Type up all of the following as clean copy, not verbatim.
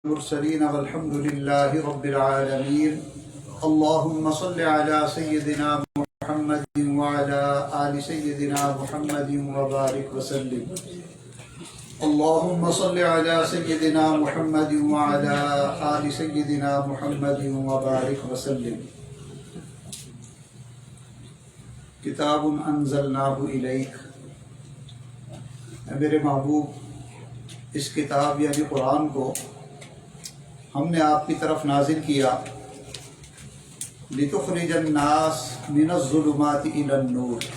المرسلين والحمد لله رب العالمين. اللهم صل على سيدنا محمد وعلى آل سيدنا محمد وبارك وسلم. اللهم صل على سيدنا محمد وعلى آل سيدنا محمد وبارك وسلم. کتاب انزلناہ الیک، میرے محبوب، اس کتاب یعنی قرآن کو ہم نے آپ کی طرف نازل کیا لتخرج الناس من الظلمات الی النور،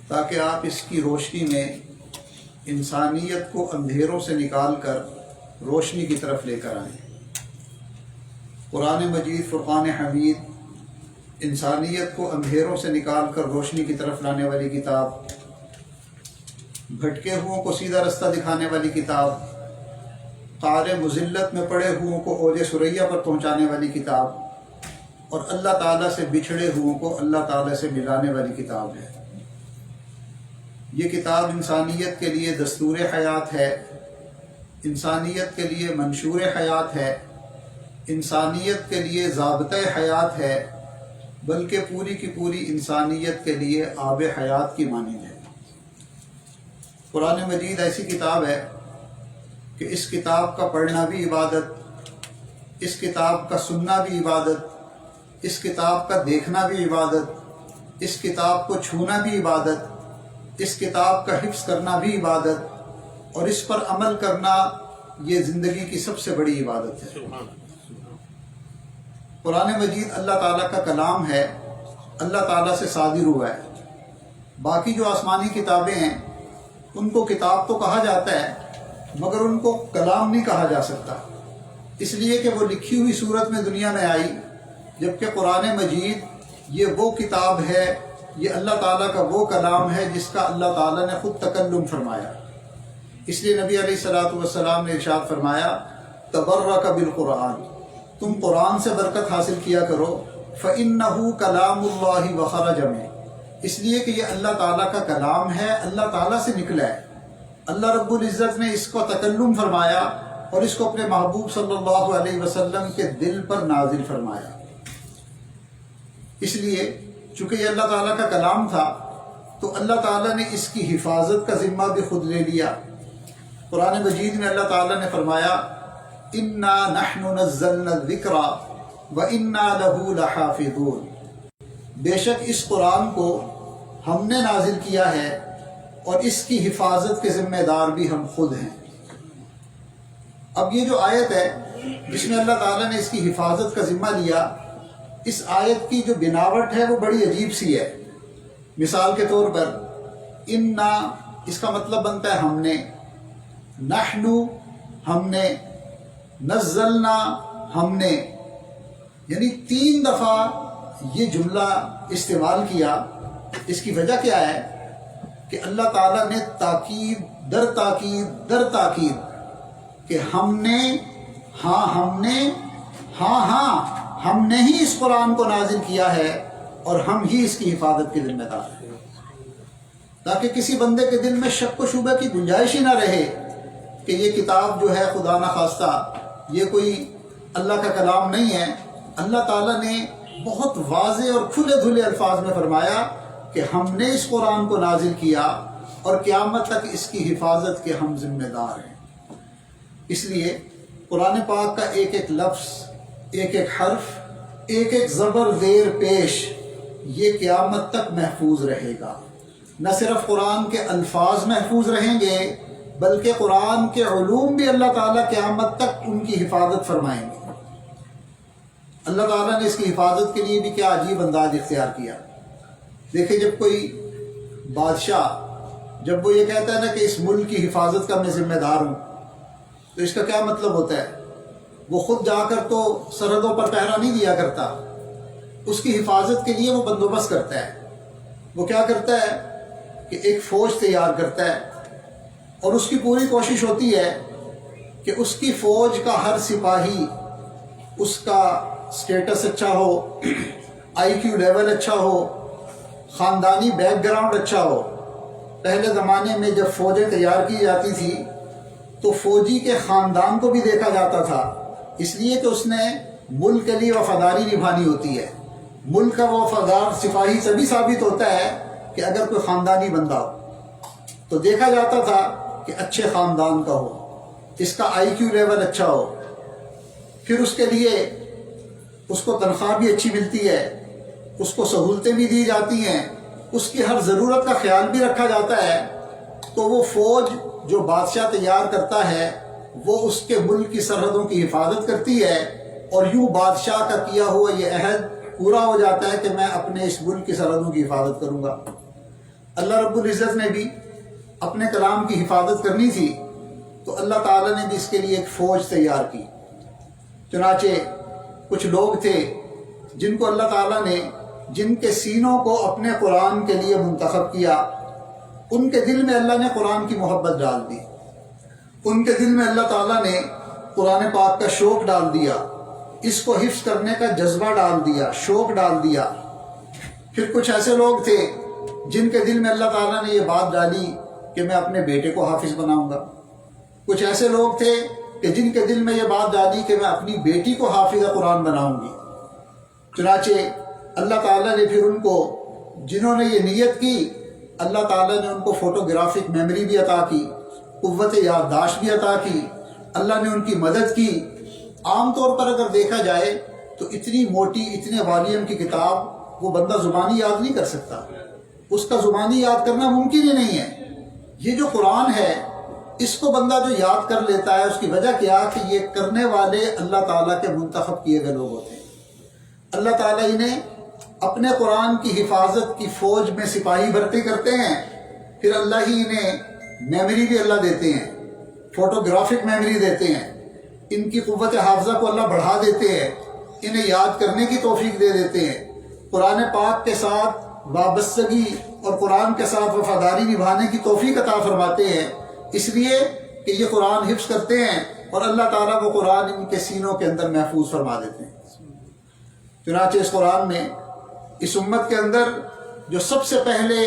تاکہ آپ اس کی روشنی میں انسانیت کو اندھیروں سے نکال کر روشنی کی طرف لے کر آئیں. قرآن مجید فرقان حمید انسانیت کو اندھیروں سے نکال کر روشنی کی طرف لانے والی کتاب، بھٹکے ہوں کو سیدھا رستہ دکھانے والی کتاب، قعر مذلت میں پڑے ہوں کو اوج ثریا پر پہنچانے والی کتاب، اور اللہ تعالیٰ سے بچھڑے ہوں کو اللہ تعالیٰ سے ملانے والی کتاب ہے. یہ کتاب انسانیت کے لیے دستور حیات ہے، انسانیت کے لیے منشور حیات ہے، انسانیت کے لیے ضابطۂ حیات ہے، بلکہ پوری کی پوری انسانیت کے لیے آب حیات کی مانند ہے. قرآن مجید ایسی کتاب ہے کہ اس کتاب کا پڑھنا بھی عبادت، اس کتاب کا سننا بھی عبادت، اس کتاب کا دیکھنا بھی عبادت، اس کتاب کو چھونا بھی عبادت، اس کتاب کا حفظ کرنا بھی عبادت، اور اس پر عمل کرنا یہ زندگی کی سب سے بڑی عبادت ہے. قرآن مجید اللہ تعالیٰ کا کلام ہے، اللہ تعالیٰ سے صادر ہوا ہے. باقی جو آسمانی کتابیں ہیں ان کو کتاب تو کہا جاتا ہے مگر ان کو کلام نہیں کہا جا سکتا، اس لیے کہ وہ لکھی ہوئی صورت میں دنیا میں آئی، جبکہ قرآن مجید یہ وہ کتاب ہے، یہ اللہ تعالیٰ کا وہ کلام ہے جس کا اللہ تعالیٰ نے خود تکلم فرمایا. اس لیے نبی علیہ الصلوۃ والسلام نے ارشاد فرمایا تبرک بالقرآن، تم قرآن سے برکت حاصل کیا کرو، فإنہ کلام اللہ وخرج منہ، اس لیے کہ یہ اللہ تعالیٰ کا کلام ہے، اللہ تعالیٰ سے نکلا ہے. اللہ رب العزت نے اس کو تکلم فرمایا اور اس کو اپنے محبوب صلی اللہ علیہ وسلم کے دل پر نازل فرمایا. اس لیے چونکہ یہ اللہ تعالیٰ کا کلام تھا تو اللہ تعالیٰ نے اس کی حفاظت کا ذمہ بھی خود لے لیا. قرآن مجید میں اللہ تعالیٰ نے فرمایا انا نحن نزلنا الذکر وانا لہ لحافظون، بے شک اس قرآن کو ہم نے نازل کیا ہے اور اس کی حفاظت کے ذمہ دار بھی ہم خود ہیں. اب یہ جو آیت ہے جس میں اللہ تعالیٰ نے اس کی حفاظت کا ذمہ لیا، اس آیت کی جو بناوٹ ہے وہ بڑی عجیب سی ہے. مثال کے طور پر انا، اس کا مطلب بنتا ہے ہم نے، نحن ہم نے، نزلنا ہم نے، یعنی 3 دفعہ یہ جملہ استعمال کیا. اس کی وجہ کیا ہے کہ اللہ تعالیٰ نے تاکید در تاکید در تاکید کہ ہم نے، ہاں ہم نے، ہاں ہاں ہم نے ہی اس قرآن کو نازل کیا ہے اور ہم ہی اس کی حفاظت کے ذمہ دار ہیں، تاکہ کسی بندے کے دل میں شک و شبہ کی گنجائش ہی نہ رہے کہ یہ کتاب جو ہے خدا نخواستہ یہ کوئی اللہ کا کلام نہیں ہے. اللہ تعالیٰ نے بہت واضح اور کھلے دھلے الفاظ میں فرمایا کہ ہم نے اس قرآن کو نازل کیا اور قیامت تک اس کی حفاظت کے ہم ذمہ دار ہیں. اس لیے قرآن پاک کا ایک ایک لفظ، ایک ایک حرف، ایک ایک زبر زیر پیش یہ قیامت تک محفوظ رہے گا. نہ صرف قرآن کے الفاظ محفوظ رہیں گے بلکہ قرآن کے علوم بھی اللہ تعالیٰ قیامت تک ان کی حفاظت فرمائیں گے. اللہ تعالیٰ نے اس کی حفاظت کے لیے بھی کیا عجیب انداز اختیار کیا. دیکھیں، جب کوئی بادشاہ جب وہ یہ کہتا ہے نا کہ اس ملک کی حفاظت کا میں ذمہ دار ہوں، تو اس کا کیا مطلب ہوتا ہے؟ وہ خود جا کر تو سرحدوں پر پہرا نہیں دیا کرتا، اس کی حفاظت کے لیے وہ بندوبست کرتا ہے. وہ کیا کرتا ہے کہ ایک فوج تیار کرتا ہے اور اس کی پوری کوشش ہوتی ہے کہ اس کی فوج کا ہر سپاہی، اس کا سٹیٹس اچھا ہو، آئی کیو لیول اچھا ہو، خاندانی بیک گراؤنڈ اچھا ہو. پہلے زمانے میں جب فوجیں تیار کی جاتی تھی تو فوجی کے خاندان کو بھی دیکھا جاتا تھا، اس لیے کہ اس نے ملک کے لیے وفاداری نبھانی ہوتی ہے۔ ملک کا وفادار سپاہی تبھی ثابت ہوتا ہے کہ اگر کوئی خاندانی بندہ ہو۔ تو دیکھا جاتا تھا کہ اچھے خاندان کا ہو، اس کا آئی کیو لیول اچھا ہو، پھر اس کے لیے اس کو تنخواہ بھی اچھی ملتی ہے، اس کو سہولتیں بھی دی جاتی ہیں، اس کی ہر ضرورت کا خیال بھی رکھا جاتا ہے۔ تو وہ فوج جو بادشاہ تیار کرتا ہے وہ اس کے ملک کی سرحدوں کی حفاظت کرتی ہے، اور یوں بادشاہ کا کیا ہوا یہ عہد پورا ہو جاتا ہے کہ میں اپنے اس ملک کی سرحدوں کی حفاظت کروں گا۔ اللہ رب العزت نے بھی اپنے کلام کی حفاظت کرنی تھی تو اللہ تعالیٰ نے بھی اس کے لیے ایک فوج تیار کی۔ چنانچہ کچھ لوگ تھے جن کو اللہ تعالیٰ نے، جن کے سینوں کو اپنے قرآن کے لیے منتخب کیا، ان کے دل میں اللہ نے قرآن کی محبت ڈال دی، ان کے دل میں اللہ تعالیٰ نے قرآن پاک کا شوق ڈال دیا، اس کو حفظ کرنے کا جذبہ ڈال دیا، شوق ڈال دیا۔ پھر کچھ ایسے لوگ تھے جن کے دل میں اللہ تعالیٰ نے یہ بات ڈالی کہ میں اپنے بیٹے کو حافظ بناؤں گا۔ کچھ ایسے لوگ تھے کہ جن کے دل میں یہ بات ڈالی کہ میں اپنی بیٹی کو حافظ قرآن بناؤں گی۔ چنانچہ اللہ تعالیٰ نے پھر ان کو، جنہوں نے یہ نیت کی، اللہ تعالیٰ نے ان کو فوٹوگرافک میموری بھی عطا کی، قوت یادداشت بھی عطا کی، اللہ نے ان کی مدد کی۔ عام طور پر اگر دیکھا جائے تو اتنی موٹی، اتنے والیوم کی کتاب وہ بندہ زبانی یاد نہیں کر سکتا، اس کا زبانی یاد کرنا ممکن ہی نہیں ہے۔ یہ جو قرآن ہے اس کو بندہ جو یاد کر لیتا ہے، اس کی وجہ کیا کہ یہ کرنے والے اللہ تعالیٰ کے منتخب کیے گئے لوگ ہوتے ہیں۔ اللہ تعالیٰ انہیں اپنے قرآن کی حفاظت کی فوج میں سپاہی بھرتی کرتے ہیں، پھر اللہ ہی انہیں میموری بھی اللہ دیتے ہیں، فوٹوگرافک میموری دیتے ہیں، ان کی قوت حافظہ کو اللہ بڑھا دیتے ہیں، انہیں یاد کرنے کی توفیق دے دیتے ہیں، قرآن پاک کے ساتھ وابستگی اور قرآن کے ساتھ وفاداری نبھانے کی توفیق عطا فرماتے ہیں، اس لیے کہ یہ قرآن حفظ کرتے ہیں اور اللہ تعالیٰ کو قرآن ان کے سینوں کے اندر محفوظ فرما دیتے ہیں۔ چنانچہ اس قرآن میں اس امت کے اندر جو سب سے پہلے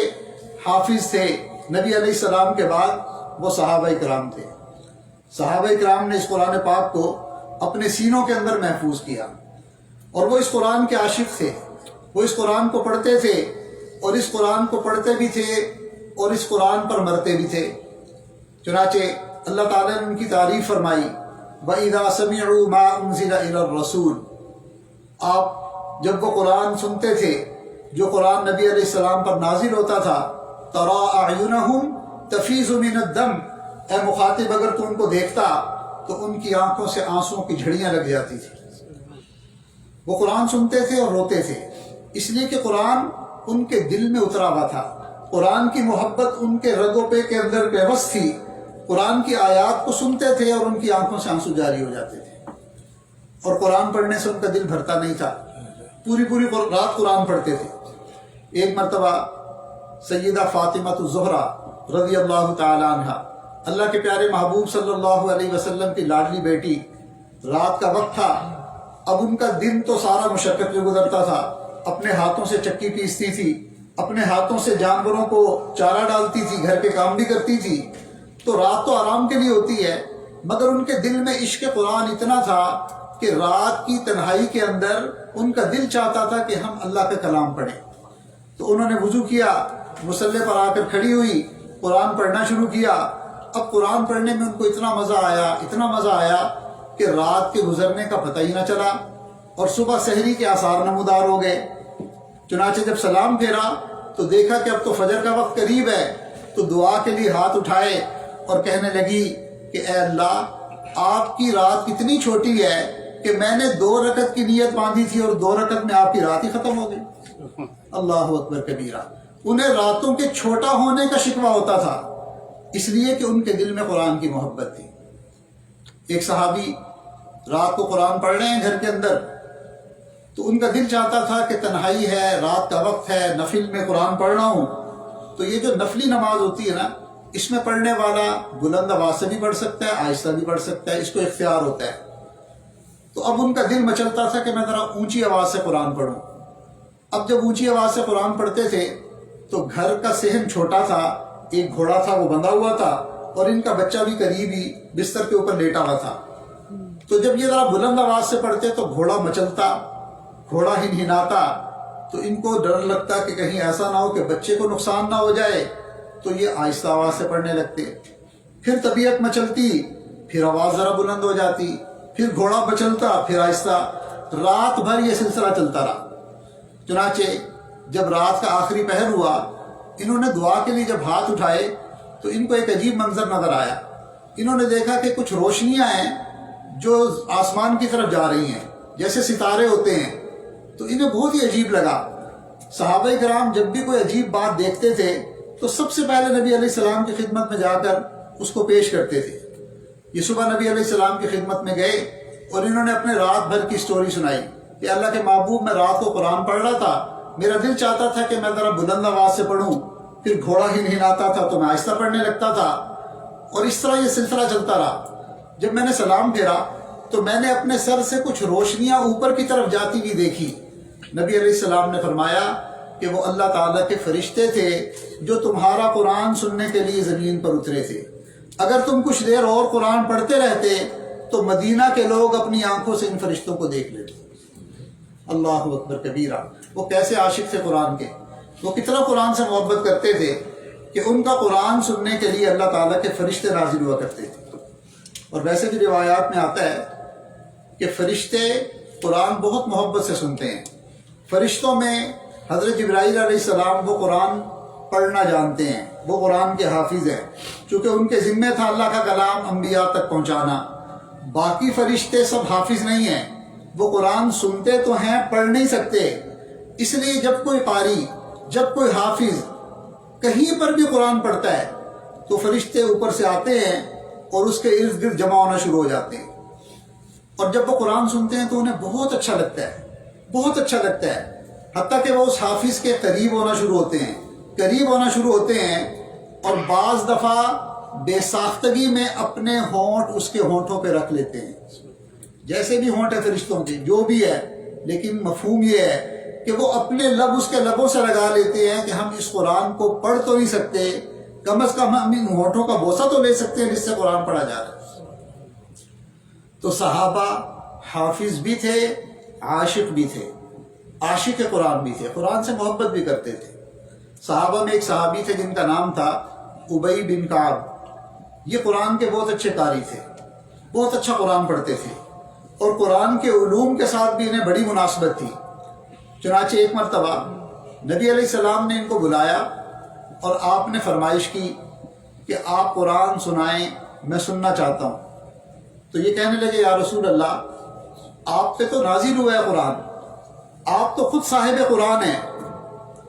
حافظ تھے نبی علیہ السلام کے بعد، وہ صحابہ کرام تھے۔ صحابہ کرام نے اس قرآن پاک کو اپنے سینوں کے اندر محفوظ کیا، اور وہ اس قرآن کے عاشق تھے، وہ اس قرآن کو پڑھتے تھے اور اس قرآن کو پڑھتے بھی تھے اور اس قرآن پر مرتے بھی تھے۔ چنانچہ اللہ تعالیٰ نے ان کی تعریف فرمائی، وَإِذَا سَمِعُوا مَا أُنزِلَ إِلَى الرَّسُولِ، آپ جب وہ قرآن سنتے تھے جو قرآن نبی علیہ السلام پر نازل ہوتا تھا، تَرَىٰ أَعْيُنَهُمْ تَفِيضُ مِنَ الدَّمْعِ، اے مخاطب اگر تو ان کو دیکھتا تو ان کی آنکھوں سے آنسوؤں کی جھڑیاں لگ جاتی تھی۔ وہ قرآن سنتے تھے اور روتے تھے، اس لیے کہ قرآن ان کے دل میں اترا ہوا تھا، قرآن کی محبت ان کے رگوں پہ کے اندر پیوست تھی، قرآن کی آیات کو سنتے تھے اور ان کی آنکھوں سے آنسو جاری ہو جاتے تھے، اور قرآن پڑھنے سے ان کا دل بھرتا نہیں تھا، پوری رات قرآن پڑھتے تھے۔ ایک مرتبہ سیدہ فاطمہ الزہرا رضی اللہ تعالی عنہ، اللہ کے پیارے محبوب صلی اللہ علیہ وسلم کی لاڈلی بیٹی، رات کا وقت تھا، اب ان کا دن تو سارا مشقت میں گزرتا تھا، اپنے ہاتھوں سے چکی پیستی تھی، اپنے ہاتھوں سے جانوروں کو چارہ ڈالتی تھی، گھر کے کام بھی کرتی تھی، تو رات تو آرام کے لیے ہوتی ہے، مگر ان کے دل میں عشق قرآن اتنا تھا کہ رات کی تنہائی کے اندر ان کا دل چاہتا تھا کہ ہم اللہ کا کلام پڑھیں۔ تو انہوں نے وضو کیا، مصلی پر آ کر کھڑی ہوئی، قرآن پڑھنا شروع کیا۔ اب قرآن پڑھنے میں ان کو اتنا مزہ آیا کہ رات کے گزرنے کا پتہ ہی نہ چلا، اور صبح سحری کے آثار نمودار ہو گئے۔ چنانچہ جب سلام پھیرا تو دیکھا کہ اب تو فجر کا وقت قریب ہے، تو دعا کے لیے ہاتھ اٹھائے اور کہنے لگی کہ اے اللہ، آپ کی رات کتنی چھوٹی ہے کہ میں نے 2 رکعت کی نیت باندھی تھی اور 2 رکعت میں آپ کی رات ہی ختم ہو گئی۔ اللہ اکبر کبیرہ۔ انہیں راتوں کے چھوٹا ہونے کا شکوہ ہوتا تھا، اس لیے کہ ان کے دل میں قرآن کی محبت تھی۔ ایک صحابی رات کو قرآن پڑھ رہے ہیں گھر کے اندر، تو ان کا دل چاہتا تھا کہ تنہائی ہے، رات کا وقت ہے، نفل میں قرآن پڑھ رہا ہوں۔ تو یہ جو نفلی نماز ہوتی ہے نا، اس میں پڑھنے والا بلند آواز سے بھی پڑھ سکتا ہے، آہستہ بھی پڑھ سکتا ہے، اس کو اختیار ہوتا ہے۔ تو اب ان کا دل مچلتا تھا کہ میں ذرا اونچی آواز سے قرآن پڑھوں۔ اب جب اونچی آواز سے قرآن پڑھتے تھے تو گھر کا صحن چھوٹا تھا، ایک گھوڑا تھا وہ بندھا ہوا تھا، اور ان کا بچہ بھی قریب ہی بستر کے اوپر لیٹا ہوا تھا. تو جب یہ ذرا بلند آواز سے پڑھتے تو گھوڑا مچلتا، گھوڑا ہنہناتا، تو ان کو ڈر لگتا کہ کہیں ایسا نہ ہو کہ بچے کو نقصان نہ ہو جائے، تو یہ آہستہ آواز سے پڑھنے لگتے. پھر طبیعت مچلتی، پھر آواز ذرا بلند ہو جاتی، پھر گھوڑا مچلتا، پھر آہستہ. رات بھر یہ سلسلہ چلتا رہا. چنانچہ جب رات کا آخری پہر ہوا، انہوں نے دعا کے لیے جب ہاتھ اٹھائے تو ان کو ایک عجیب منظر نظر آیا. انہوں نے دیکھا کہ کچھ روشنیاں ہیں جو آسمان کی طرف جا رہی ہیں، جیسے ستارے ہوتے ہیں. تو انہیں بہت ہی عجیب لگا. صحابہ کرام جب بھی کوئی عجیب بات دیکھتے تھے تو سب سے پہلے نبی علیہ السلام کی خدمت میں جا کر اس کو پیش کرتے تھے. یہ صبح نبی علیہ السلام کی خدمت میں گئے اور انہوں نے اپنے رات بھر کی سٹوری سنائی کہ اللہ کے محبوب، میں رات کو قرآن پڑھ رہا تھا، میرا دل چاہتا تھا کہ میں ذرا بلند آواز سے پڑھوں، پھر گھوڑا ہنہناتا تھا تو میں آہستہ پڑھنے لگتا تھا، اور اس طرح یہ سلسلہ چلتا رہا. جب میں نے سلام پھیرا تو میں نے اپنے سر سے کچھ روشنیاں اوپر کی طرف جاتی ہوئی دیکھی. نبی علیہ السلام نے فرمایا کہ وہ اللہ تعالیٰ کے فرشتے تھے جو تمہارا قرآن سننے کے لیے زمین پر اترے تھے. اگر تم کچھ دیر اور قرآن پڑھتے رہتے تو مدینہ کے لوگ اپنی آنکھوں سے ان فرشتوں کو دیکھ لیتے. اللہ اکبر کبیرہ. وہ کیسے عاشق تھے قرآن کے، وہ کتنا قرآن سے محبت کرتے تھے کہ ان کا قرآن سننے کے لیے اللہ تعالیٰ کے فرشتے نازل ہوا کرتے تھے. اور ویسے بھی روایات میں آتا ہے کہ فرشتے قرآن بہت محبت سے سنتے ہیں. فرشتوں میں حضرت جبرائیل علیہ السلام وہ قرآن پڑھنا جانتے ہیں، وہ قرآن کے حافظ ہیں، چونکہ ان کے ذمہ تھا اللہ کا کلام انبیاء تک پہنچانا. باقی فرشتے سب حافظ نہیں ہیں، وہ قرآن سنتے تو ہیں، پڑھ نہیں سکتے. اس لیے جب کوئی قاری، جب کوئی حافظ کہیں پر بھی قرآن پڑھتا ہے تو فرشتے اوپر سے آتے ہیں اور اس کے ارد گرد جمع ہونا شروع ہو جاتے ہیں. اور جب وہ قرآن سنتے ہیں تو انہیں بہت اچھا لگتا ہے، بہت اچھا لگتا ہے. حتیٰ کہ وہ اس حافظ کے قریب ہونا شروع ہوتے ہیں، قریب ہونا شروع ہوتے ہیں، اور بعض دفعہ بے ساختگی میں اپنے ہونٹ اس کے ہونٹوں پہ رکھ لیتے ہیں. جیسے بھی ہونٹ ہے فرشتوں کے، جو بھی ہے، لیکن مفہوم یہ ہے کہ وہ اپنے لب اس کے لبوں سے لگا لیتے ہیں کہ ہم اس قرآن کو پڑھ تو نہیں سکتے، کم از کم ہم ان ہونٹوں کا بوسہ تو لے سکتے ہیں جس سے قرآن پڑھا جا رہا ہے. تو صحابہ حافظ بھی تھے، عاشق بھی تھے، عاشق قرآن بھی تھے، قرآن سے محبت بھی کرتے تھے. صحابہ میں ایک صحابی تھے جن کا نام تھا ابی بن کعب. یہ قرآن کے بہت اچھے قاری تھے، بہت اچھا قرآن پڑھتے تھے، اور قرآن کے علوم کے ساتھ بھی انہیں بڑی مناسبت تھی. چنانچہ ایک مرتبہ نبی علیہ السلام نے ان کو بلایا اور آپ نے فرمائش کی کہ آپ قرآن سنائیں، میں سننا چاہتا ہوں. تو یہ کہنے لگے یا رسول اللہ، آپ پہ تو نازل ہوا ہے قرآن، آپ تو خود صاحب قرآن ہیں،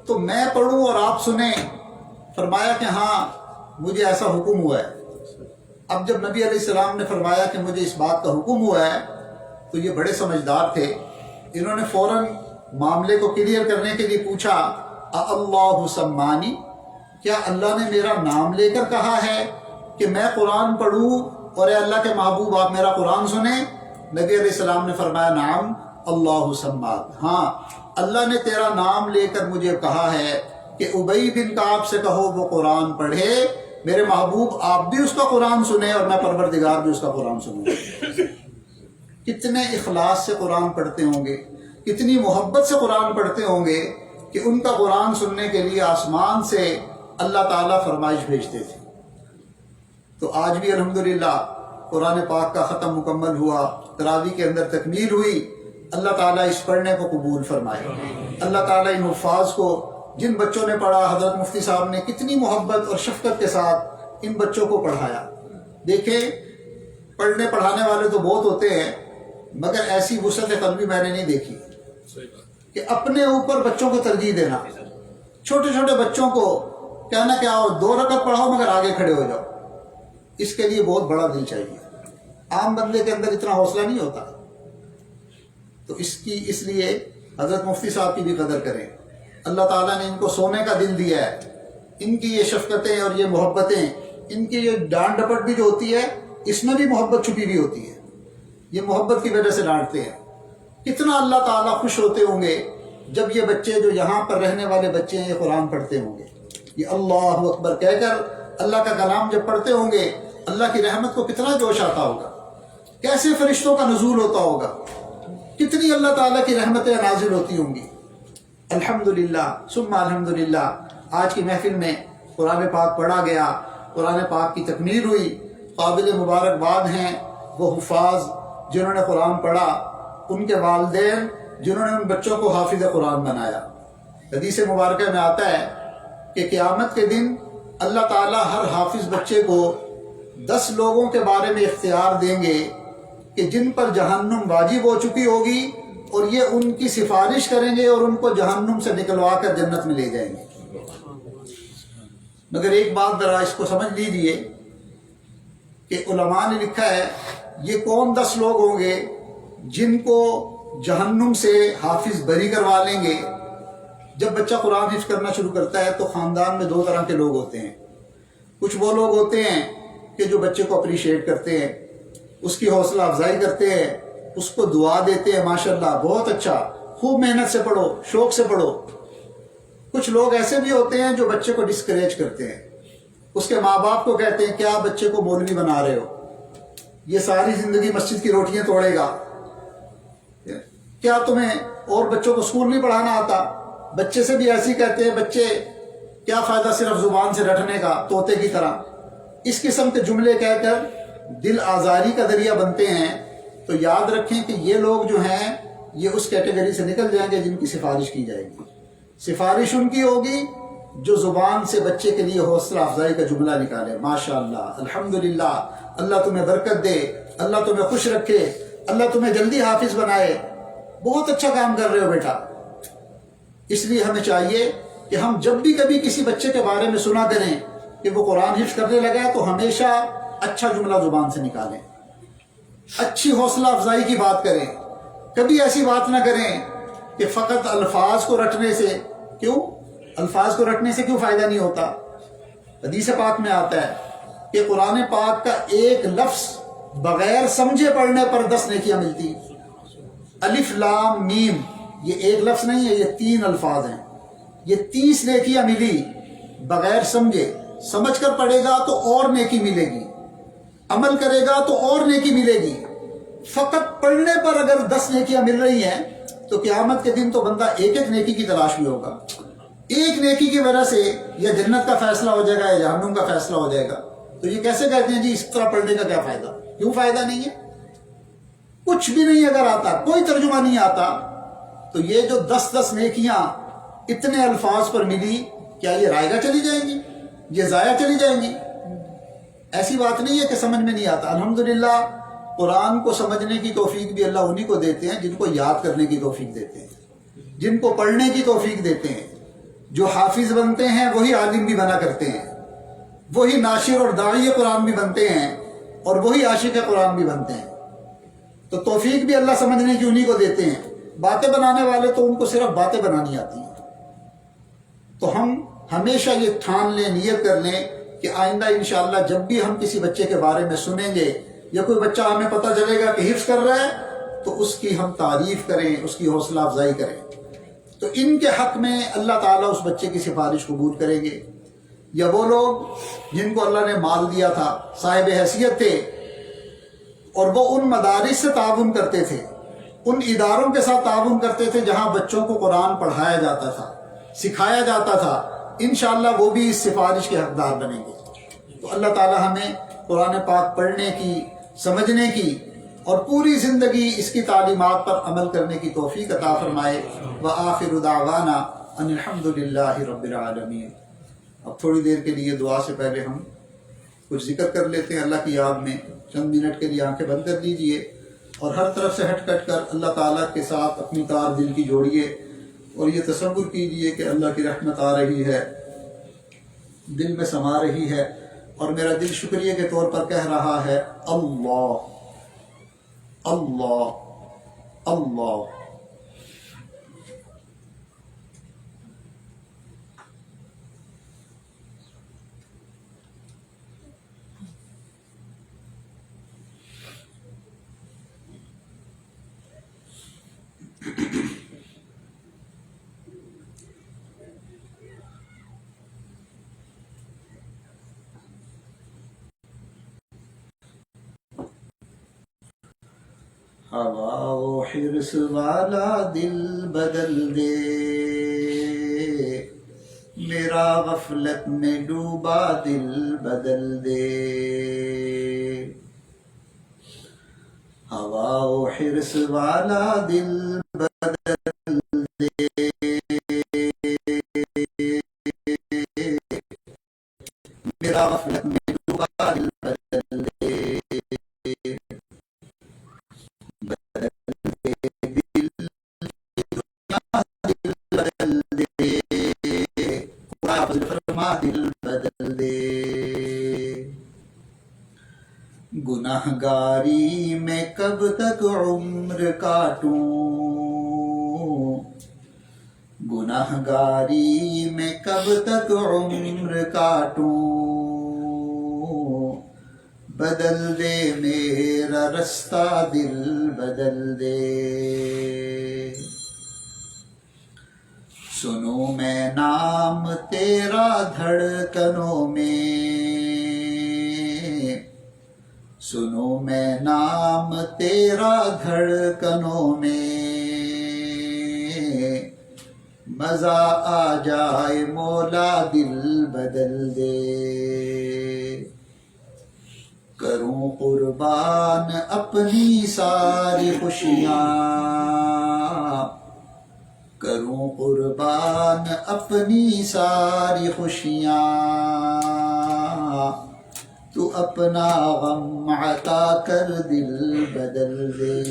تو میں پڑھوں اور آپ سنیں؟ فرمایا کہ ہاں، مجھے ایسا حکم ہوا ہے. اب جب نبی علیہ السلام نے فرمایا کہ مجھے اس بات کا حکم ہوا ہے تو یہ بڑے سمجھدار تھے. انہوں نے فوراً معاملے کو کلیئر کرنے کے لیے پوچھا اللہ سمانی، کیا اللہ نے میرا نام لے کر کہا ہے کہ میں قرآن پڑھوں اور اے اللہ کے محبوب آپ میرا قرآن سنیں؟ نبی علیہ السلام نے فرمایا نعم اللہ سماک، ہاں اللہ نے تیرا نام لے کر مجھے کہا ہے کہ ابی بن کعب سے کہو وہ قرآن پڑھے، میرے محبوب آپ بھی اس کا قرآن سنیں اور میں پروردگار بھی اس کا قرآن سنوں. کتنے اخلاص سے قرآن پڑھتے ہوں گے، کتنی محبت سے قرآن پڑھتے ہوں گے کہ ان کا قرآن سننے کے لیے آسمان سے اللہ تعالیٰ فرمائش بھیجتے تھے. تو آج بھی الحمدللہ قرآن پاک کا ختم مکمل ہوا، تراویح کے اندر تکمیل ہوئی. اللہ تعالیٰ اس پڑھنے کو قبول فرمائے. اللہ تعالیٰ ان حفاظ کو، جن بچوں نے پڑھا، حضرت مفتی صاحب نے کتنی محبت اور شفقت کے ساتھ ان بچوں کو پڑھایا. دیکھیں، پڑھنے پڑھانے والے تو بہت ہوتے ہیں، مگر ایسی وسعت قلبی میں نے نہیں دیکھی کہ اپنے اوپر بچوں کو ترجیح دینا. چھوٹے چھوٹے بچوں کو کہنا کہ آؤ 2 رکعت پڑھاؤ مگر آگے کھڑے ہو جاؤ. اس کے لیے بہت بڑا دل چاہیے، عام بندے کے اندر اتنا حوصلہ نہیں ہوتا. تو اس لیے حضرت مفتی صاحب کی بھی قدر کریں. اللہ تعالیٰ نے ان کو سونے کا دل دیا ہے. ان کی یہ شفقتیں اور یہ محبتیں، ان کی یہ ڈانٹ ڈپٹ بھی جو ہوتی ہے، اس میں بھی محبت چھپی ہوئی ہوتی ہے. یہ محبت کی وجہ سے ڈانٹتے ہیں. کتنا اللہ تعالیٰ خوش ہوتے ہوں گے جب یہ بچے جو یہاں پر رہنے والے بچے ہیں یہ قرآن پڑھتے ہوں گے. یہ اللہ اکبر کہہ کر اللہ کا کلام جب پڑھتے ہوں گے اللہ کی رحمت کو کتنا جوش آتا ہوگا، کیسے فرشتوں کا نزول ہوتا ہوگا، کتنی اللہ تعالیٰ کی رحمتیں نازل ہوتی ہوں گی۔ الحمدللہ ثم الحمدللہ، آج کی محفل میں قرآن پاک پڑھا گیا، قرآن پاک کی تکمیل ہوئی۔ قابل مبارکباد ہیں وہ حفاظ جنہوں نے قرآن پڑھا، ان کے والدین جنہوں نے ان بچوں کو حافظ قرآن بنایا۔ حدیث مبارکہ میں آتا ہے کہ قیامت کے دن اللہ تعالیٰ ہر حافظ بچے کو 10 لوگوں کے بارے میں اختیار دیں گے کہ جن پر جہنم واجب ہو چکی ہوگی، اور یہ ان کی سفارش کریں گے اور ان کو جہنم سے نکلوا کر جنت میں لے جائیں گے۔ مگر ایک بات ذرا اس کو سمجھ لیجیے کہ علماء نے لکھا ہے یہ کون 10 لوگ ہوں گے جن کو جہنم سے حافظ بری کروا لیں گے۔ جب بچہ قرآن حفظ کرنا شروع کرتا ہے تو خاندان میں 2 طرح کے لوگ ہوتے ہیں۔ کچھ وہ لوگ ہوتے ہیں کہ جو بچے کو اپریشیٹ کرتے ہیں، اس کی حوصلہ افزائی کرتے ہیں، اس کو دعا دیتے ہیں، ماشاءاللہ بہت اچھا، خوب محنت سے پڑھو، شوق سے پڑھو۔ کچھ لوگ ایسے بھی ہوتے ہیں جو بچے کو ڈسکریج کرتے ہیں، اس کے ماں باپ کو کہتے ہیں کیا بچے کو مولوی بنا رہے ہو، یہ ساری زندگی مسجد کی روٹیاں توڑے گا، کیا تمہیں اور بچوں کو اسکول نہیں پڑھانا آتا۔ بچے سے بھی ایسے ہی کہتے ہیں، بچے کیا فائدہ صرف زبان سے رٹنے کا طوطے کی طرح۔ اس قسم کے جملے کہہ کر دل آزاری کا ذریعہ بنتے ہیں۔ تو یاد رکھیں کہ یہ لوگ جو ہیں یہ اس کیٹیگری سے نکل جائیں گے جن کی سفارش کی جائے گی۔ سفارش ان کی ہوگی جو زبان سے بچے کے لیے حوصلہ افزائی کا جملہ نکالے، ماشاءاللہ الحمدللہ، اللہ تمہیں برکت دے، اللہ تمہیں خوش رکھے، اللہ تمہیں جلدی حافظ بنائے، بہت اچھا کام کر رہے ہو بیٹا۔ اس لیے ہمیں چاہیے کہ ہم جب بھی کبھی کسی بچے کے بارے میں سنا کریں کہ وہ قرآن حفظ کرنے لگا ہے تو ہمیشہ اچھا جملہ زبان سے نکالیں، اچھی حوصلہ افزائی کی بات کریں۔ کبھی ایسی بات نہ کریں کہ فقط الفاظ کو رٹنے سے، کیوں الفاظ کو رٹنے سے کیوں فائدہ نہیں ہوتا۔ حدیث پاک میں آتا ہے کہ قرآن پاک کا ایک لفظ بغیر سمجھے پڑھنے پر 10 نیکیاں ملتی۔ الف لام میم یہ ایک لفظ نہیں ہے، یہ 3 الفاظ ہیں، یہ 30 نیکیاں ملی بغیر سمجھے۔ سمجھ کر پڑھے گا تو اور نیکی ملے گی، عمل کرے گا تو اور نیکی ملے گی۔ فقط پڑھنے پر اگر 10 نیکیاں مل رہی ہیں تو قیامت کے دن تو بندہ ایک ایک نیکی کی تلاش میں ہوگا۔ ایک نیکی کی وجہ سے یا جنت کا فیصلہ ہو جائے گا یا جہنم کا فیصلہ ہو جائے گا۔ تو یہ کیسے کہتے ہیں جی اس طرح پڑھنے کا کیا فائدہ؟ کیوں فائدہ نہیں ہے؟ کچھ بھی نہیں اگر آتا، کوئی ترجمہ نہیں آتا، تو یہ جو 10 نیکیاں اتنے الفاظ پر ملی، کیا یہ رائے گاہ چلی جائیں گی؟ یہ ضائع چلی جائیں گی؟ ایسی بات نہیں ہے کہ سمجھ میں نہیں آتا۔ الحمدللہ قرآن کو سمجھنے کی توفیق بھی اللہ انہی کو دیتے ہیں جن کو یاد کرنے کی توفیق دیتے ہیں، جن کو پڑھنے کی توفیق دیتے ہیں۔ جو حافظ بنتے ہیں وہی عالم بھی بنا کرتے ہیں، وہی ناشر اور داعی قرآن بھی بنتے ہیں، اور وہی عاشق قرآن بھی بنتے ہیں۔ تو توفیق بھی اللہ سمجھنے کی انہی کو دیتے ہیں۔ باتیں بنانے والے تو ان کو صرف باتیں بنانی آتی ہیں۔ تو ہم ہمیشہ یہ ٹھان لیں، نیت کر لیں کہ آئندہ انشاءاللہ جب بھی ہم کسی بچے کے بارے میں سنیں گے یا کوئی بچہ ہمیں پتہ چلے گا کہ حفظ کر رہا ہے تو اس کی ہم تعریف کریں، اس کی حوصلہ افزائی کریں۔ تو ان کے حق میں اللہ تعالیٰ اس بچے کی سفارش قبول کریں گے۔ یا وہ لوگ جن کو اللہ نے مال دیا تھا، صاحب حیثیت تھے، اور وہ ان مدارس سے تعاون کرتے تھے، ان اداروں کے ساتھ تعاون کرتے تھے جہاں بچوں کو قرآن پڑھایا جاتا تھا، سکھایا جاتا تھا، انشاءاللہ وہ بھی اس سفارش کے حقدار بنیں گے۔ تو اللہ تعالیٰ ہمیں قرآن پاک پڑھنے کی، سمجھنے کی اور پوری زندگی اس کی تعلیمات پر عمل کرنے کی توفیق عطا فرمائے۔ وآخر دعوانا ان الحمد للہ رب العالمین۔ اب تھوڑی دیر کے لیے دعا سے پہلے ہم کچھ ذکر کر لیتے ہیں اللہ کی یاد میں۔ چند منٹ کے لیے آنکھیں بند کر لیجئے اور ہر طرف سے ہٹ کٹ کر اللہ تعالیٰ کے ساتھ اپنی تار دل کی جوڑیے، اور یہ تصور کیجئے کہ اللہ کی رحمت آ رہی ہے، دل میں سما رہی ہے، اور میرا دل شکریہ کے طور پر کہہ رہا ہے اللہ اللہ اللہ۔ ہوا و حرص والا دل بدل دے، میرا غفلت میں ڈوبا دل بدل دے، ہوا و حرص والا دل بدل دے، میرا غفلت میں ڈوبا دل بدل دے، دل بدل دے، گنہگاری میں کب تک عمر کاٹوں، گنہگاری میں کب تک عمر کاٹوں، بدل دے میرا رستہ دل بدل دے، سنوں میں نام تیرا دھڑکنوں میں، سنوں میں نام تیرا دھڑکنوں میں، مزہ آ جائے مولا دل بدل دے، کروں قربان اپنی ساری خوشیاں، کروں قربان اپنی ساری خوشیاں، تو اپنا غم عطا کر دل بدل دے،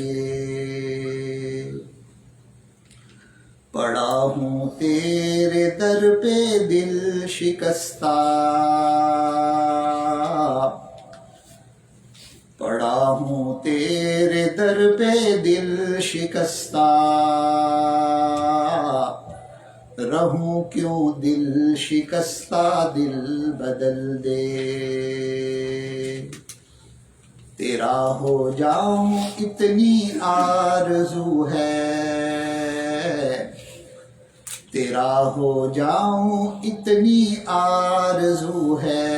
پڑا ہوں تیرے در پہ دل شکستہ، پڑا ہوں تیرے در پہ دل شکستہ، رہوں کیوں دل شکستہ دل بدل دے، تیرا ہو جاؤں اتنی آرزو ہے، تیرا ہو جاؤں اتنی آرزو ہے،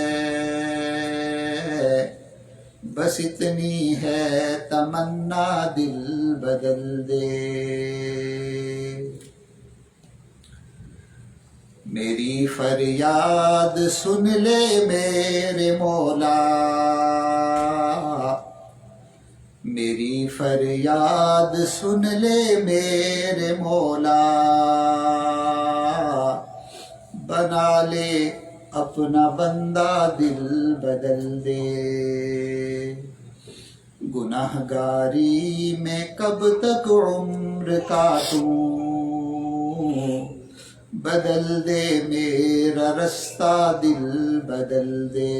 بس اتنی ہے تمنا دل بدل دے، میری فریاد سن لے میرے مولا، میری فریاد سن لے میرے مولا، بنا لے اپنا بندہ دل بدل دے، گنہگاری میں کب تک عمر کاٹوں، بدل دے میرا رستہ دل بدل دے،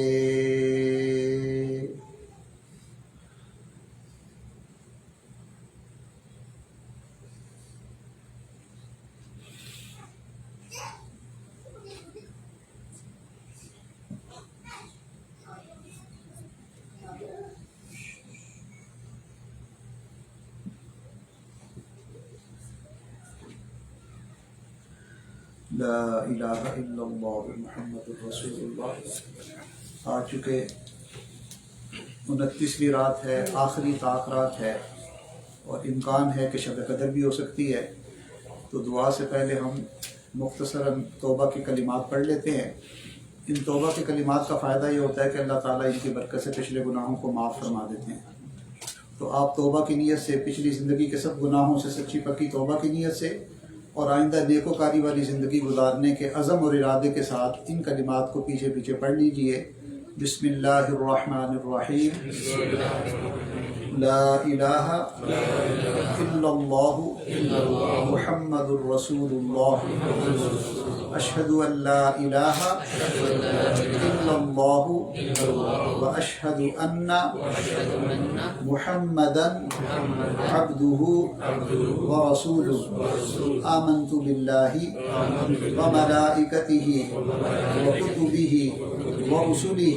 لا الہ الا اللہ محمد رسول اللہ۔ آ چکے 29ویں رات ہے، آخری طاق رات ہے، اور امکان ہے کہ شب قدر بھی ہو سکتی ہے، تو دعا سے پہلے ہم مختصراً توبہ کے کلمات پڑھ لیتے ہیں۔ ان توبہ کے کلمات کا فائدہ یہ ہوتا ہے کہ اللہ تعالیٰ ان کی برکت سے پچھلے گناہوں کو معاف فرما دیتے ہیں۔ تو آپ توبہ کی نیت سے پچھلی زندگی کے سب گناہوں سے سچی پکی توبہ کی نیت سے اور آئندہ نیکوکاری والی زندگی گزارنے کے عزم اور ارادے کے ساتھ ان کلمات کو پیچھے پیچھے پڑھ لیجئے۔ بسم اللہ الرحمن الرحیم، لا الہ الا اللہ محمد الرسول اللہ، اشہد ان لا الہ الا اللہ واشہد ان محمدا عبدہ ورسولہ، آمنت باللہ وملائکتہ وکتبہ ورسلہ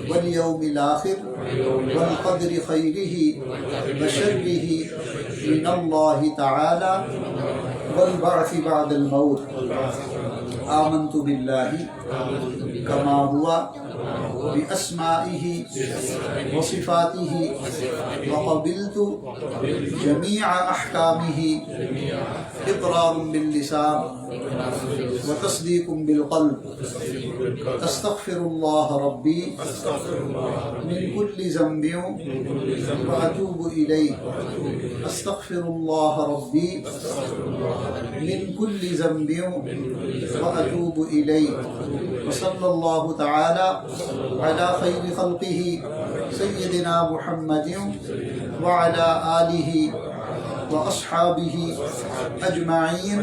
والیوم الآخر والقدر خیرہ وشرہ من اللہ تعالی والبعث بعد الموت، آمنت باللہ کما ہوا بأسمائه وصفاته وقبلت جميع أحكامه إقرار باللسان وتصديق بالقلب أستغفر الله ربي من كل ذنب وأتوب إليه أستغفر الله ربي من كل ذنب وأتوب إليه وصلى الله تعالى على خير خلقه سيدنا محمد وعلى آله وأصحابه أجمعين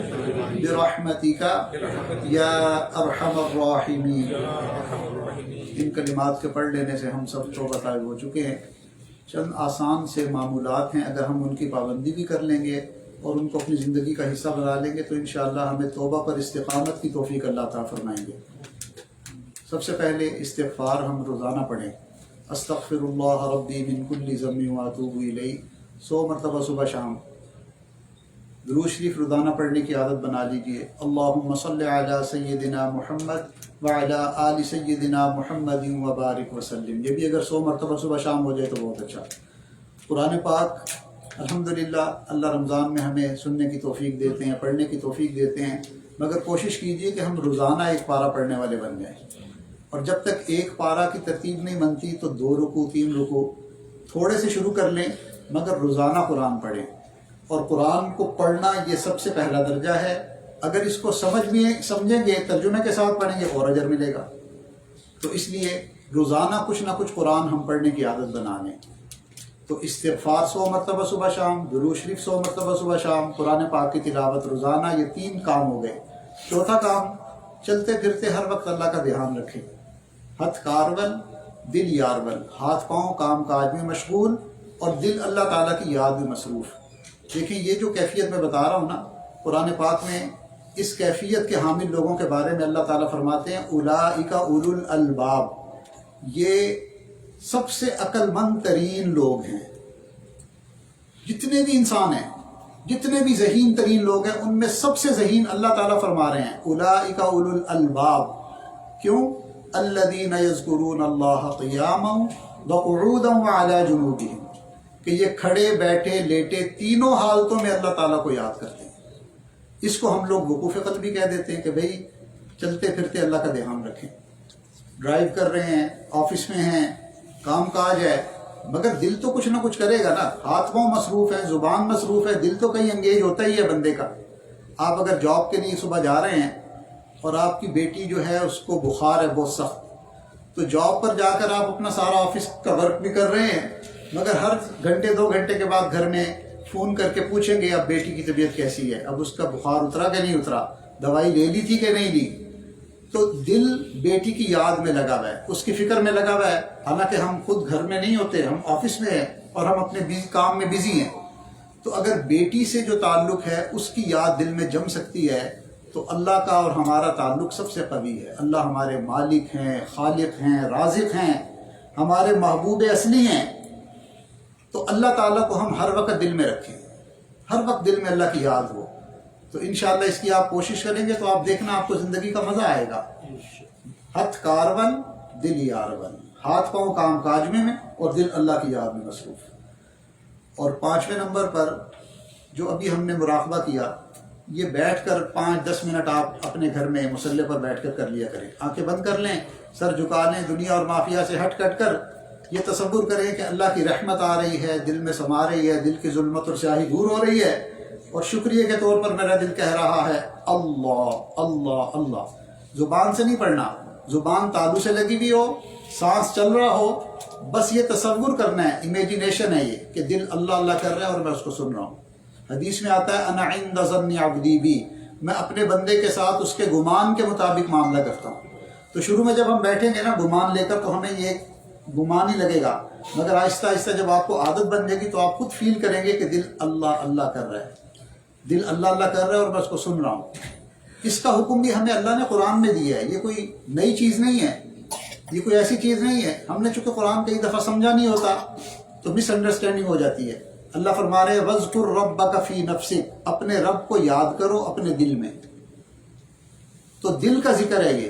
برحمتك يا أرحم الراحمين۔ ان کلمات کے پڑھ لینے سے ہم سب توبہ طائب ہو چکے ہیں۔ چند آسان سے معمولات ہیں، اگر ہم ان کی پابندی بھی کر لیں گے اور ان کو اپنی زندگی کا حصہ بنا لیں گے تو انشاءاللہ ہمیں توبہ پر استقامت کی توفیق اللہ تعالیٰ فرمائیں گے۔ سب سے پہلے استغفار ہم روزانہ پڑھیں۔ استغفر اللہ ربی من کل ذنب واتوب الیہ 100 مرتبہ صبح شام۔ درود شریف روزانہ پڑھنے کی عادت بنا لیجئے۔ اللہم صلی علی سیدنا محمد وعلی آل سیدنا محمد وبارک وسلم، یہ بھی اگر 100 مرتبہ صبح شام ہو جائے تو بہت اچھا۔ قرآن پاک الحمدللہ اللہ رمضان میں ہمیں سننے کی توفیق دیتے ہیں، پڑھنے کی توفیق دیتے ہیں، مگر کوشش کیجئے کہ ہم روزانہ ایک پارہ پڑھنے والے بن جائیں، اور جب تک ایک پارہ کی ترتیب نہیں بنتی تو 2 رکوع 3 رکوع تھوڑے سے شروع کر لیں، مگر روزانہ قرآن پڑھیں۔ اور قرآن کو پڑھنا یہ سب سے پہلا درجہ ہے، اگر اس کو سمجھیں گے، ترجمے کے ساتھ پڑھیں گے اور اجر ملے گا۔ تو اس لیے روزانہ کچھ نہ کچھ قرآن ہم پڑھنے کی عادت بنا لیں۔ تو استغفار 100 مرتبہ صبح شام، درود شریف 100 مرتبہ صبح شام، قرآن پاک کی تلاوت روزانہ، یہ 3 کام ہو گئے۔ چوتھا کام، چلتے پھرتے ہر وقت اللہ کا دھیان رکھیں۔ ہتھ کارول دل یارول، ہاتھ پاؤں کام کاج میں مشغول اور دل اللہ تعالیٰ کی یاد میں مصروف۔ دیکھیں یہ جو کیفیت میں بتا رہا ہوں نا، قرآن پاک میں اس کیفیت کے حامل لوگوں کے بارے میں اللہ تعالیٰ فرماتے ہیں اولئک اولو الالباب، یہ سب سے عقل مند ترین لوگ ہیں۔ جتنے بھی انسان ہیں، جتنے بھی ذہین ترین لوگ ہیں، ان میں سب سے ذہین اللہ تعالیٰ فرما رہے ہیں اولئک اولو الالباب۔ کیوں؟ الذین یذکرون اللہ قیاما وقعودا وعلی جنوبہم، کہ یہ کھڑے بیٹھے لیٹے تینوں حالتوں میں اللہ تعالیٰ کو یاد کرتے ہیں۔ اس کو ہم لوگ وقوف قلب بھی کہہ دیتے ہیں کہ بھئی چلتے پھرتے اللہ کا دھیان رکھیں۔ ڈرائیو کر رہے ہیں، آفس میں ہیں، کام کاج ہے، مگر دل تو کچھ نہ کچھ کرے گا نا۔ ہاتھ پاؤں مصروف ہے، زبان مصروف ہے، دل تو کہیں انگیج ہوتا ہی ہے بندے کا۔ آپ اگر جاب کے لیے صبح جا رہے ہیں اور آپ کی بیٹی جو ہے اس کو بخار ہے بہت سخت، تو جاب پر جا کر آپ اپنا سارا آفس کا ورک بھی کر رہے ہیں، مگر ہر گھنٹے 2 گھنٹے کے بعد گھر میں فون کر کے پوچھیں گے اب بیٹی کی طبیعت کیسی ہے، اب اس کا بخار اترا کہ نہیں اترا، دوائی لے لی تھی کہ نہیں لی۔ تو دل بیٹی کی یاد میں لگا ہوا ہے، اس کی فکر میں لگا ہوا ہے، حالانکہ ہم خود گھر میں نہیں ہوتے، ہم آفس میں ہیں اور ہم اپنے کام میں بزی ہیں۔ تو اگر بیٹی سے جو تعلق ہے اس کی یاد دل میں جم سکتی ہے تو اللہ کا اور ہمارا تعلق سب سے قوی ہے۔ اللہ ہمارے مالک ہیں، خالق ہیں، رازق ہیں، ہمارے محبوب اصلی ہیں۔ تو اللہ تعالیٰ کو ہم ہر وقت دل میں رکھیں، ہر وقت دل میں اللہ کی یاد ہو۔ تو انشاءاللہ اس کی آپ کوشش کریں گے تو آپ دیکھنا آپ کو زندگی کا مزہ آئے گا۔ ہتھ کارول دل یارول، ہاتھ پاؤں کام کاج میں اور دل اللہ کی یاد میں مصروف۔ اور 5ویں نمبر پر جو ابھی ہم نے مراقبہ کیا، یہ بیٹھ کر 5-10 منٹ آپ اپنے گھر میں مصلی پر بیٹھ کر لیا کریں۔ آنکھیں بند کر لیں، سر جھکا لیں، دنیا اور مافیا سے ہٹ کر یہ تصور کریں کہ اللہ کی رحمت آ رہی ہے، دل میں سما رہی ہے، دل کی ظلمت اور سیاہی دور ہو رہی ہے، اور شکریہ کے طور پر میرا دل کہہ رہا ہے اللہ اللہ اللہ۔ زبان سے نہیں پڑھنا، زبان تالو سے لگی ہوئی ہو، سانس چل رہا ہو، بس یہ تصور کرنا ہے، امیجینیشن ہے یہ کہ دل اللہ اللہ کر رہا ہے اور میں اس کو سن رہا ہوں۔ حدیث میں آتا ہے انا عند ظن عبدی بی، میں اپنے بندے کے ساتھ اس کے گمان کے مطابق معاملہ کرتا ہوں۔ تو شروع میں جب ہم بیٹھیں گے نا گمان لے کر تو ہمیں یہ گمان ہی لگے گا، مگر آہستہ آہستہ جب آپ کو عادت بن جائے گی تو آپ خود فیل کریں گے کہ دل اللہ اللہ کر رہا ہے، دل اللہ اللہ کر رہا ہے اور میں اس کو سن رہا ہوں۔ اس کا حکم بھی ہمیں اللہ نے قرآن میں دیا ہے، یہ کوئی نئی چیز نہیں ہے، یہ کوئی ایسی چیز نہیں ہے۔ ہم نے چونکہ قرآن کئی دفعہ سمجھا نہیں ہوتا تو مس انڈرسٹینڈنگ ہو جاتی ہے۔ اللہ فرما رہے ہیں وَاذْكُرْ رَبَّكَ فِي نَفْسِكَ، اپنے رب کو یاد کرو اپنے دل میں۔ تو دل کا ذکر ہے یہ،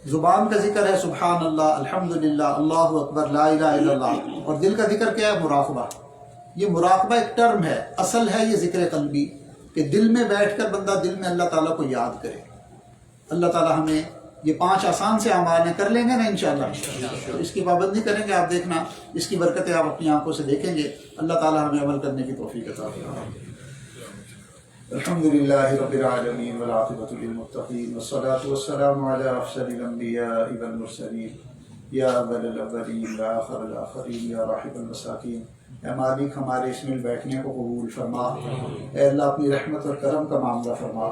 زبان کا ذکر ہے سبحان اللہ، الحمدللہ، اللہ اکبر، لا الہ الا اللہ، اور دل کا ذکر کیا ہے؟ مراقبہ۔ یہ مراقبہ ایک ٹرم ہے، اصل ہے یہ ذکر قلبی، کہ دل میں بیٹھ کر بندہ دل میں اللہ تعالیٰ کو یاد کرے۔ اللہ تعالیٰ ہمیں یہ 5 آسان سے اعمال ہیں، کر لیں گے نا انشاءاللہ، تو اس کی پابندی کریں گے، آپ دیکھنا اس کی برکتیں آپ اپنی آنکھوں سے دیکھیں گے۔ اللہ تعالیٰ ہمیں عمل کرنے کی توفیق عطا فرمائے۔ الحمدللہ رب العالمین والعاقبۃ للمتقین والصلاۃ والسلام علی افضل الانبیاء والمرسلین یا اول الاولین وآخر الآخرین یا راحم المساکین۔ اے مالک ہمارے اس مل بیٹھنے کو قبول فرما، اے اللہ اپنی رحمت اور کرم کا معاملہ فرما۔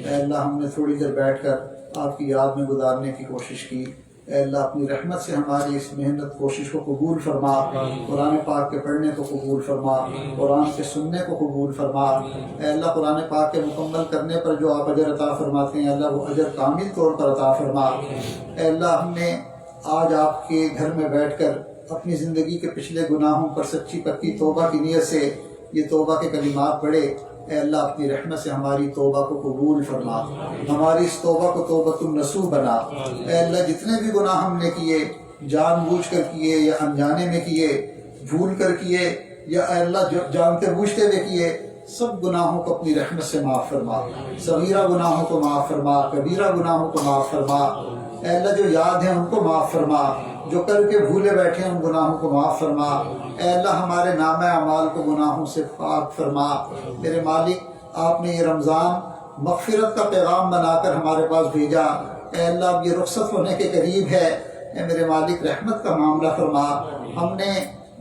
اے اللہ ہم نے تھوڑی دیر بیٹھ کر آپ کی یاد میں گزارنے کی کوشش کی، اے اللہ اپنی رحمت سے ہماری اس محنت کوشش کو قبول فرما، قرآن پاک کے پڑھنے کو قبول فرما، قرآن کے سننے کو قبول فرما۔ اے اللہ قرآن پاک کے مکمل کرنے پر جو آپ اجر عطا فرماتے ہیں، اللہ وہ اجر کامل طور پر عطا فرما۔ اے اللہ ہم نے آج آپ کے گھر میں بیٹھ کر اپنی زندگی کے پچھلے گناہوں پر سچی پکی توبہ کی نیت سے یہ توبہ کے کلمات پڑھے۔ اے اللہ اپنی رحمت سے ہماری توبہ کو قبول فرما، ہماری اس توبہ کو توبۃ النصوح بنا۔ اے اللہ جتنے بھی گناہ ہم نے کیے، جان بوجھ کر کیے یا انجانے میں کیے، بھول کر کیے یا اے اللہ جانتے بوجھتے ہوئے کیے، سب گناہوں کو اپنی رحمت سے معاف فرما۔ صغیرہ گناہوں کو معاف فرما، کبیرہ گناہوں کو معاف فرما۔ اے اللہ جو یاد ہیں ان کو معاف فرما، جو کر کے بھولے بیٹھے ہیں ان گناہوں کو معاف فرما۔ اے اللہ ہمارے نامہ اعمال کو گناہوں سے پاک فرما۔ میرے مالک آپ نے یہ رمضان مغفرت کا پیغام بنا کر ہمارے پاس بھیجا، اے اللہ اب یہ رخصت ہونے کے قریب ہے، اے میرے مالک رحمت کا معاملہ فرما۔ ہم نے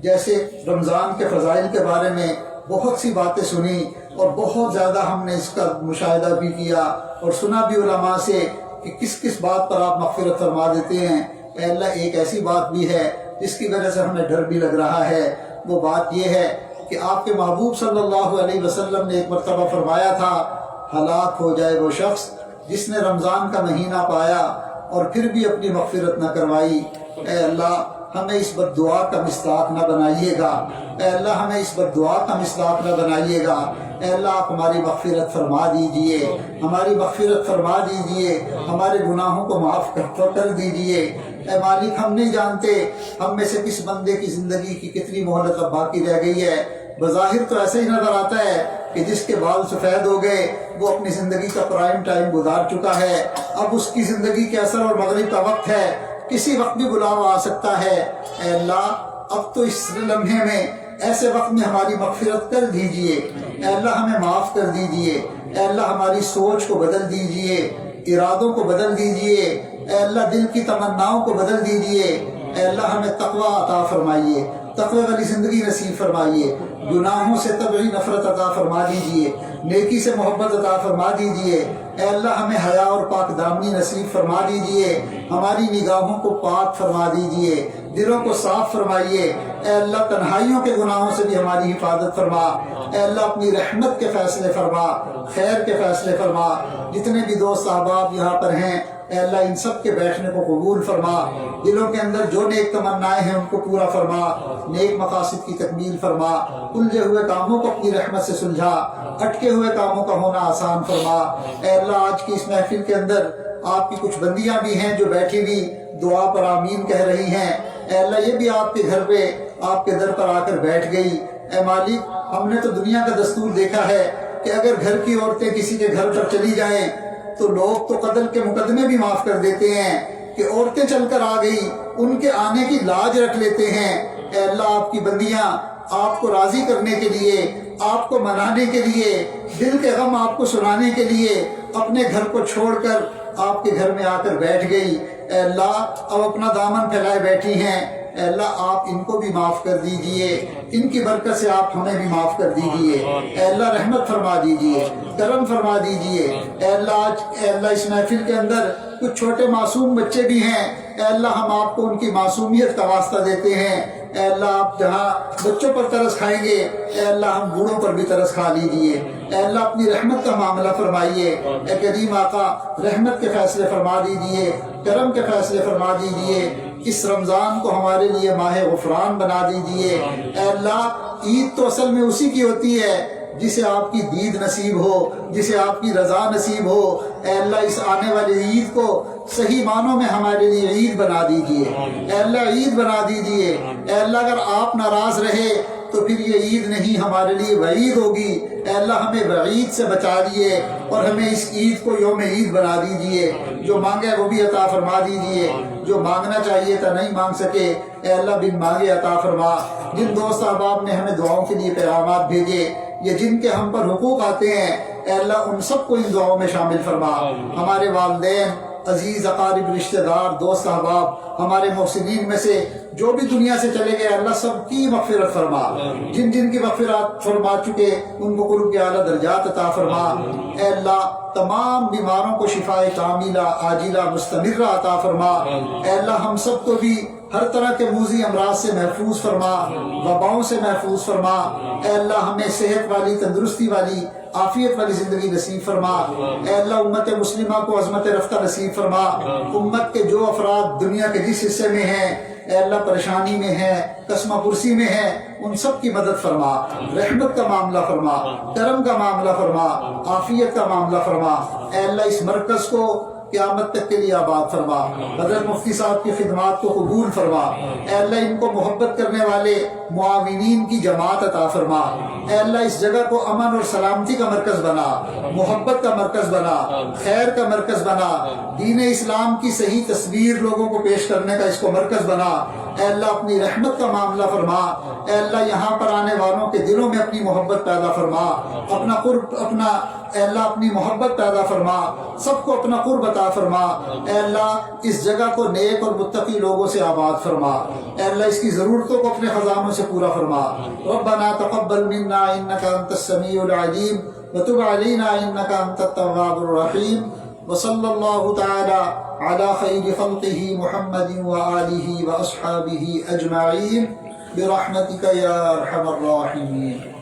جیسے رمضان کے فضائل کے بارے میں بہت سی باتیں سنی اور بہت زیادہ ہم نے اس کا مشاہدہ بھی کیا اور سنا بھی علماء سے کہ کس کس بات پر آپ مغفرت فرما دیتے ہیں۔ اے اللہ ایک ایسی بات بھی ہے جس کی وجہ سے ہمیں ڈر بھی لگ رہا ہے، وہ بات یہ ہے کہ آپ کے محبوب صلی اللہ علیہ وسلم نے ایک مرتبہ فرمایا تھا، ہلاک ہو جائے وہ شخص جس نے رمضان کا مہینہ پایا اور پھر بھی اپنی مغفرت نہ کروائی۔ اے اللہ ہمیں اس بد دعا کا مصداق نہ بنائیے گا، اے اللہ ہمیں اس بد دعا کا مصداق نہ بنائیے گا۔ اے اللہ آپ ہماری مغفرت فرما دیجئے، ہماری مغفرت فرما دیجئے، ہمارے گناہوں کو معاف کر دیجئے۔ اے مالک ہم نہیں جانتے ہم میں سے کس بندے کی زندگی کی کتنی مہلت اب باقی رہ گئی ہے۔ بظاہر تو ایسے ہی نظر آتا ہے کہ جس کے بال سفید ہو گئے وہ اپنی زندگی کا پرائم ٹائم گزار چکا ہے، اب اس کی زندگی کے اثر اور مغرب کا وقت ہے، کسی وقت بھی بلاوا آ سکتا ہے۔ اے اللہ اب تو اس لمحے میں ایسے وقت میں ہماری مغفرت کر دیجئے، اے اللہ ہمیں معاف کر دیجئے، اے اللہ ہماری سوچ کو بدل دیجئے، ارادوں کو بدل دیجئے، اے اللہ دل کی تمناؤں کو بدل دیجئے۔ اے اللہ ہمیں تقوی عطا فرمائیے، تقوی والی زندگی نصیب فرمائیے، گناہوں سے طبعی نفرت عطا فرما دیجئے، نیکی سے محبت عطا فرما دیجئے۔ اے اللہ ہمیں حیا اور پاک دامنی نصیب فرما دیجئے، ہماری نگاہوں کو پاک فرما دیجئے، دلوں کو صاف فرمائیے۔ اے اللہ تنہائیوں کے گناہوں سے بھی ہماری حفاظت فرما۔ اے اللہ اپنی رحمت کے فیصلے فرما، خیر کے فیصلے فرما۔ جتنے بھی دوست احباب یہاں پر ہیں اے اللہ ان سب کے بیٹھنے کو قبول فرما، دلوں کے اندر جو نیک تمنائیں ہیں ان کو پورا فرما، نیک مقاصد کی تکمیل فرما، الجھے ہوئے کاموں کو اپنی رحمت سے سلجھا، اٹکے ہوئے کاموں کا ہونا آسان فرما۔ اے اللہ آج کی اس محفل کے اندر آپ کی کچھ بندیاں بھی ہیں جو بیٹھی ہوئی دعا پر آمین کہہ رہی ہیں، اے اللہ یہ بھی آپ کے گھر پہ آپ کے در پر آ کر بیٹھ گئی۔ اے مالک ہم نے تو دنیا کا دستور دیکھا ہے کہ اگر گھر کی عورتیں کسی کے گھر پر چلی جائیں تو لوگ تو قتل کے مقدمے بھی معاف کر دیتے ہیں کہ عورتیں چل کر آ گئی، ان کے آنے کی لاج رکھ لیتے ہیں۔ اے اللہ آپ کی بندیاں آپ کو راضی کرنے کے لیے، آپ کو منانے کے لیے، دل کے غم آپ کو سنانے کے لیے اپنے گھر کو چھوڑ کر آپ کے گھر میں آ کر بیٹھ گئی۔ اے اللہ اب اپنا دامن پھیلائے بیٹھی ہیں، اے اللہ آپ ان کو بھی معاف کر دیجئے، ان کی برکت سے آپ ہمیں بھی معاف کر دیجئے۔ اے اللہ رحمت فرما دیجئے، کرم فرما دیجئے۔ اے اللہ اس محفل کے اندر کچھ چھوٹے معصوم بچے بھی ہیں، اے اللہ ہم آپ کو ان کی معصومیت کا واسطہ دیتے ہیں۔ اے اللہ آپ جہاں بچوں پر ترس کھائیں گے اے اللہ ہم بوڑھوں پر بھی ترس کھا لیجئے۔ اے اللہ اپنی رحمت کا معاملہ فرمائیے، اے کریم آقا رحمت کے فیصلے فرما دیجئے، کرم کے فیصلے فرما دیجئے۔ اس رمضان کو ہمارے لیے ماہ غفران بنا دیجئے۔ اے اللہ عید تو اصل میں اسی کی ہوتی ہے جسے آپ کی دید نصیب ہو، جسے آپ کی رضا نصیب ہو، اے اللہ اس آنے والی عید کو صحیح معنوں میں ہمارے لیے عید بنا دیجئے، اے اللہ عید بنا دیجئے۔ اے اللہ اگر آپ ناراض رہے تو پھر یہ عید نہیں ہمارے لیے وعید ہوگی، اے اللہ ہمیں وعید سے بچا لیے اور ہمیں اس عید کو یوم عید بنا دیجئے۔ جو مانگے وہ بھی عطا فرما دیجئے، جو مانگنا چاہیے تھا نہیں مانگ سکے، اے اللہ بن مانگے عطا فرما۔ جن دوست احباب نے ہمیں دعاؤں کے لیے پیغامات بھیجے، یہ جن کے ہم پر حقوق آتے ہیں، اے اللہ ان سب کو ان دعاؤں میں شامل فرما۔ ہمارے والدین، عزیز اقارب، رشتہ دار، دوست احباب، ہمارے محسنین میں سے جو بھی دنیا سے چلے گئے، اللہ سب کی مغفرت فرما۔ جن جن کی مغفرت فرما چکے ان کو قرب کے اعلیٰ درجات عطا فرما۔ اے اللہ تمام بیماروں کو شفاء کاملہ عاجلہ مستمرہ عطا فرما۔ اے اللہ ہم سب کو بھی ہر طرح کے موذی امراض سے محفوظ فرما، وباؤں سے محفوظ فرما۔ اے اللہ ہمیں صحت والی، تندرستی والی، عافیت والی زندگی نصیب فرما۔ اے اللہ امت مسلمہ کو عظمت رفتہ نصیب فرما۔ امت کے جو افراد دنیا کے جس حصے میں ہیں، اے اللہ پریشانی میں ہیں، قسمہ پرسی میں ہیں، ان سب کی مدد فرما، رحمت کا معاملہ فرما، کرم کا معاملہ فرما، عافیت کا معاملہ فرما۔ اے اللہ اس مرکز کو قیامت تک کے لیے آباد فرما۔ حضرت مفتی صاحب کی خدمات کو قبول فرما۔ اے اللہ ان کو محبت کرنے والے معاونین کی جماعت عطا فرما۔ اے اللہ اس جگہ کو امن اور سلامتی کا مرکز بنا، محبت کا مرکز بنا، خیر کا مرکز بنا، دین اسلام کی صحیح تصویر لوگوں کو پیش کرنے کا اس کو مرکز بنا۔ اے اللہ اپنی رحمت کا معاملہ فرما۔ اے اللہ یہاں پر آنے والوں کے دلوں میں اپنی محبت پیدا فرما، اپنا قرب، اے اللہ اپنی محبت پیدا فرما، سب کو اپنا قرب عطا فرما۔ اے اللہ اس جگہ کو نیک اور متقی لوگوں سے آباد فرما۔ اے اللہ اس کی ضرورتوں کو اپنے خزانوں سے پورا فرما۔ ربنا تقبل منا انک انت السمیع العلیم وتب علینا انک انت التواب الرحیم، وصلی اللہ تعالی علی خیر خلقہ محمد وآلہ واصحابہ اجمعین برحمتک یا ارحم الراحمین۔